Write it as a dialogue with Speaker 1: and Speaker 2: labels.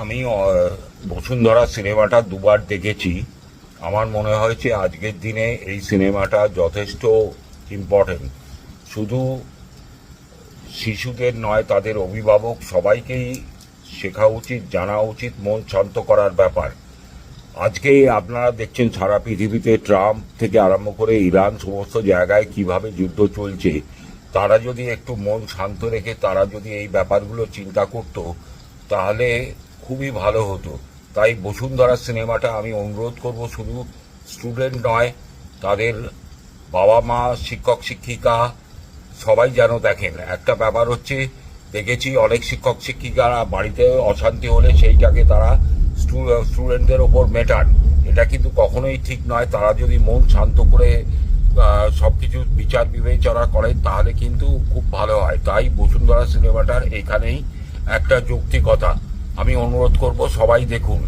Speaker 1: আমি বসুন্ধরা সিনেমাটা দুবার দেখেছি। আমার মনে হয়েছে আজকের দিনে এই সিনেমাটা যথেষ্ট ইম্পর্টেন্ট। শুধু শিশুদের নয়, তাদের অভিভাবক সবাইকেই শেখা উচিত, জানা উচিত মন শান্ত করার ব্যাপার। আজকে আপনারা দেখছেন সারা পৃথিবীতে ট্রাম্প থেকে আরম্ভ করে ইরান সমস্ত জায়গায় কিভাবে যুদ্ধ চলছে। তারা যদি একটু মন শান্ত রেখে তারা যদি এই ব্যাপারগুলো চিন্তা করত, তাহলে খুবই ভালো হতো। তাই বসুন্ধরা সিনেমাটা আমি অনুরোধ করব, শুধু স্টুডেন্ট নয়, তাদের বাবা মা, শিক্ষক শিক্ষিকা সবাই যেন দেখেন। একটা ব্যাপার হচ্ছে, দেখেছি অনেক শিক্ষক শিক্ষিকারা বাড়িতে অশান্তি হলে সেইটাকে তারা স্টুডেন্টদের ওপর মেটান। এটা কিন্তু কখনোই ঠিক নয়। তারা যদি মন শান্ত করে সব কিছু বিচার বিবেচনা করে তাহলে কিন্তু খুব ভালো হয়। তাই বসুন্ধরা সিনেমাটার এখানেই একটা যৌক্তিকতা। আমি অনুরোধ করব সবাই দেখুন।